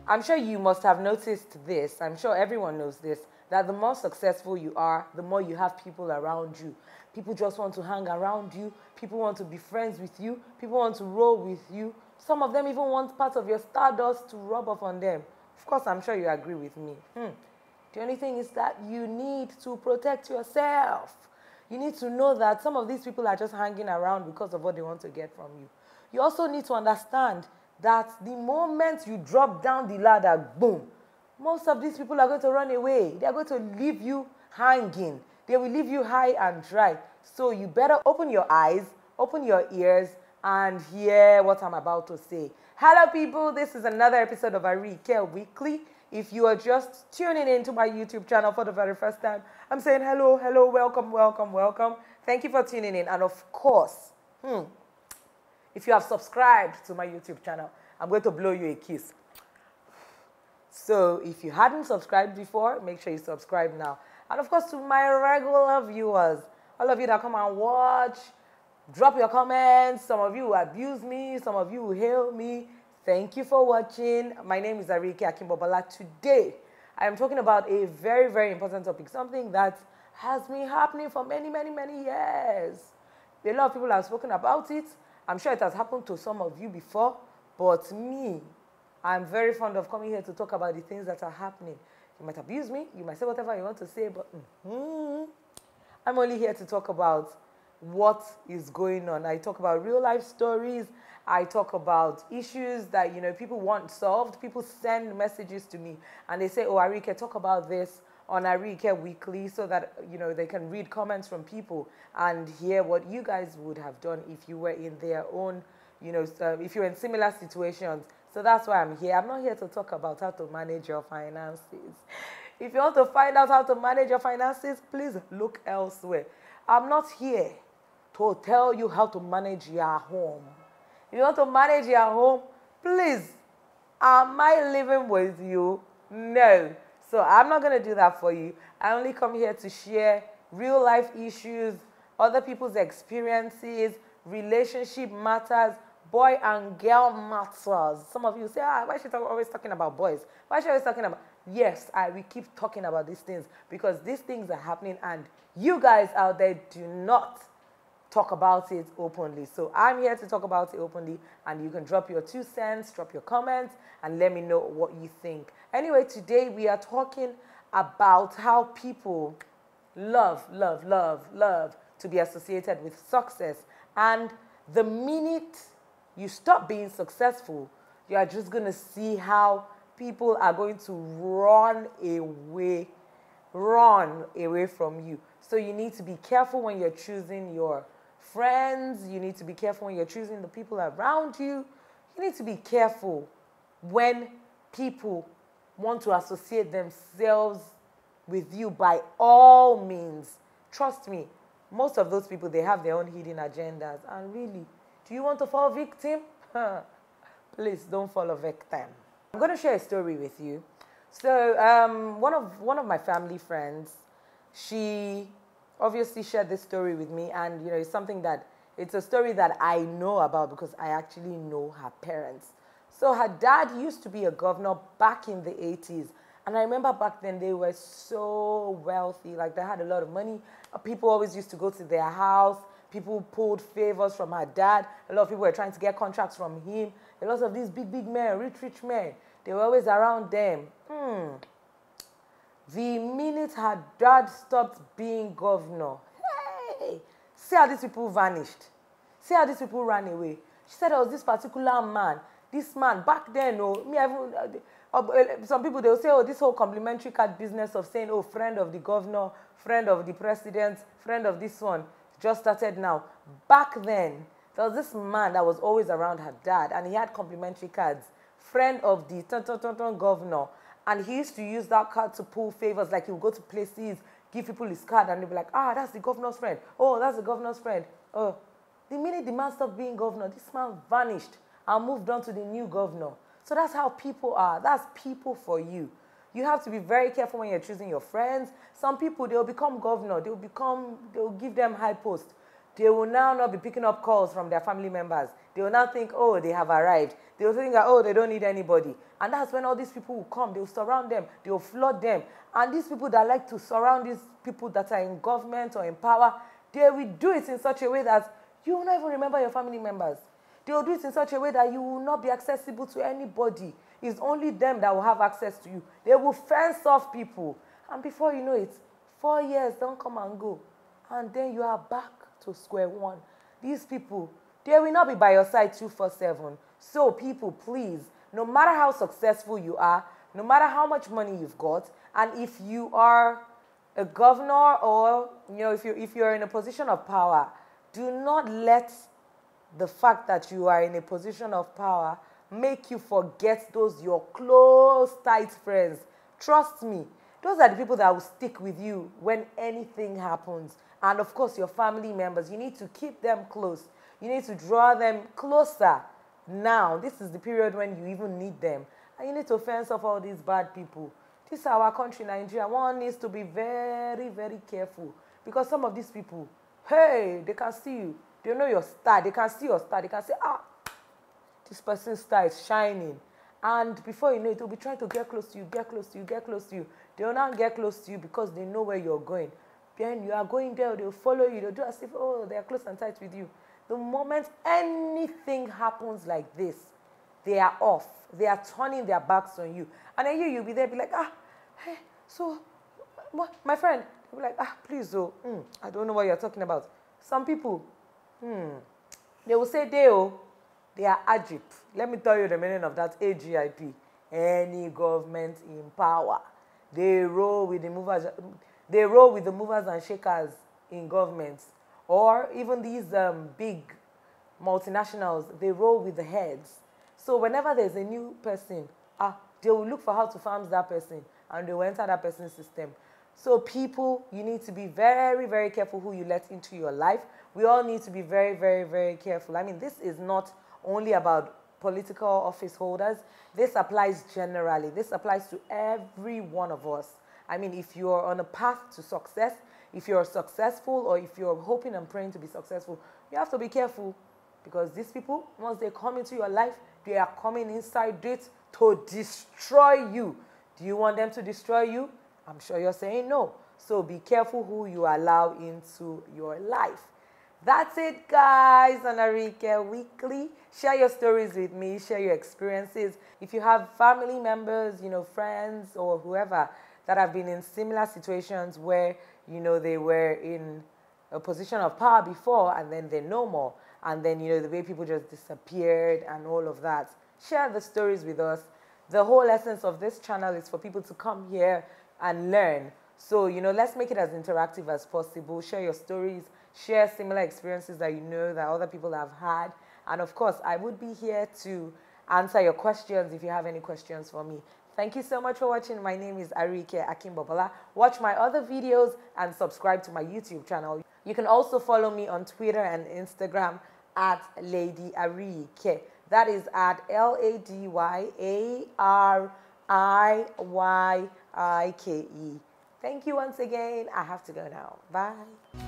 I'm sure you must have noticed this. I'm sure everyone knows this, that the more successful you are, the more you have people around you. People just want to hang around you. People want to be friends with you. People want to roll with you. Some of them even want part of your stardust to rub off on them. Of course, I'm sure you agree with me. The only thing is that you need to protect yourself. You need to know that some of these people are just hanging around because of what they want to get from you. You also need to understand that the moment you drop down the ladder, boom, most of these people are going to run away. They are going to leave you hanging. They will leave you high and dry. So you better open your eyes, open your ears, and hear what I'm about to say. Hello, people. This is another episode of Ariyike Weekly. If you are just tuning into my YouTube channel for the very first time, I'm saying hello, hello, welcome, welcome, welcome. Thank you for tuning in. And of course, if you have subscribed to my YouTube channel, I'm going to blow you a kiss. So if you hadn't subscribed before, make sure you subscribe now. And of course, to my regular viewers, all of you that come and watch, drop your comments. Some of you abuse me, some of you hail me. Thank you for watching. My name is Ariyike Akimbobola. Today, I am talking about a very, very important topic, something that has been happening for many, many, many years. A lot of people have spoken about it. I'm sure it has happened to some of you before, but me, I'm very fond of coming here to talk about the things that are happening. You might abuse me, you might say whatever you want to say, but I'm only here to talk about what is going on. I talk about real life stories. I talk about issues that, people want solved. People send messages to me and they say, oh, Ariyike, talk about this on Ariyike Weekly so that, they can read comments from people and hear what you guys would have done if you were in their own, if you're in similar situations. So that's why I'm here. I'm not here to talk about how to manage your finances. If you want to find out how to manage your finances, please look elsewhere. I'm not here to tell you how to manage your home. If you want to manage your home, please, am I living with you? No. So I'm not going to do that for you. I only come here to share real life issues, other people's experiences, relationship matters, boy and girl matters. Some of you say, why is she always talking about boys? Why is she always talking about... Yes, we keep talking about these things because these things are happening and you guys out there do not talk about it openly. So I'm here to talk about it openly and you can drop your 2 cents, drop your comments and let me know what you think. Anyway, today we are talking about how people love to be associated with success. And the minute you stop being successful, you are just going to see how people are going to run away from you. So you need to be careful when you're choosing your friends. You need to be careful when you're choosing the people around you. You need to be careful when people want to associate themselves with you by all means. Trust me, most of those people, they have their own hidden agendas. And really, do you want to fall victim? Please don't fall a victim. I'm going to share a story with you. So one of my family friends, she obviously shared this story with me, and it's a story that I know about because I actually know her parents. So her dad used to be a governor back in the 80s. And I remember back then they were so wealthy, like they had a lot of money. People always used to go to their house. People pulled favors from her dad. A lot of people were trying to get contracts from him. A lot of these big men, rich men, they were always around them. The minute her dad stopped being governor, hey, see how these people vanished. See how these people ran away. She said there was this particular man. This man, back then, some people, they'll say, oh, this whole complimentary card business of saying, oh, friend of the governor, friend of the president, friend of this one, just started now. Back then, there was this man that was always around her dad, and he had complimentary cards. Friend of the governor. And he used to use that card to pull favors, like he would go to places, give people his card, and they'd be like, that's the governor's friend. Oh, that's the governor's friend. Oh, the minute the man stopped being governor, this man vanished and moved on to the new governor. So that's how people are. That's people for you. You have to be very careful when you're choosing your friends. Some people, they'll become governor. They'll give them high posts. they will now not be picking up calls from their family members. They will now think, oh, they have arrived. They will think that, oh, they don't need anybody. And that's when all these people will come. They will surround them. They will flood them. And these people that like to surround these people that are in government or in power, they will do it in such a way that you will not even remember your family members. They will do it in such a way that you will not be accessible to anybody. It's only them that will have access to you. They will fence off people. And before you know it, 4 years don't come and go. And then you are back to square one. These people, they will not be by your side 24/7. So people, please, no matter how successful you are, no matter how much money you've got, and if you are a governor or, if you're in a position of power, do not let the fact that you are in a position of power make you forget those your close, tight friends. Trust me, those are the people that will stick with you when anything happens. And of course, your family members, you need to keep them close. You need to draw them closer. Now, this is the period when you even need them. And you need to fence off all these bad people. This is our country, Nigeria. One needs to be very, very careful. Because some of these people, hey, they can see you. They know your star. They can see your star. They can say, this person's star is shining. And before you know it, they'll be trying to get close to you, get close to you, get close to you. They will not get close to you because they know where you're going. Then you are going there, they'll follow you. They'll do as if, oh, they're close and tight with you. The moment anything happens like this, they are off. They are turning their backs on you. And then you'll be there, be like, hey, so, what, my friend? They'll be like, please, I don't know what you're talking about. Some people, they will say they are AGIP. Let me tell you the meaning of that, AGIP. Any government in power. They roll with the movers. They roll with the movers and shakers in governments. Or even these big multinationals, they roll with the heads. So whenever there's a new person, they will look for how to farm that person and they will enter that person's system. So people, you need to be very, very careful who you let into your life. We all need to be very, very, very careful. I mean, this is not only about political office holders. This applies generally. This applies to every one of us. I mean, if you're on a path to success, if you're successful or if you're hoping and praying to be successful, you have to be careful because these people, once they come into your life, they are coming inside it to destroy you. Do you want them to destroy you? I'm sure you're saying no. So be careful who you allow into your life. That's it, guys, on Ariyike Weekly. Share your stories with me. Share your experiences. If you have family members, friends or whoever that have been in similar situations where, they were in a position of power before and then they're no more. And then, the way people just disappeared and all of that. Share the stories with us. The whole essence of this channel is for people to come here and learn. So, let's make it as interactive as possible. Share your stories. Share similar experiences that that other people have had. And of course, I would be here to answer your questions if you have any questions for me. Thank you so much for watching. My name is Ariyike Akimbobola. Watch my other videos and subscribe to my YouTube channel. You can also follow me on Twitter and Instagram at Lady Ariyike. That is at LadyAriyike. Thank you once again. I have to go now. Bye.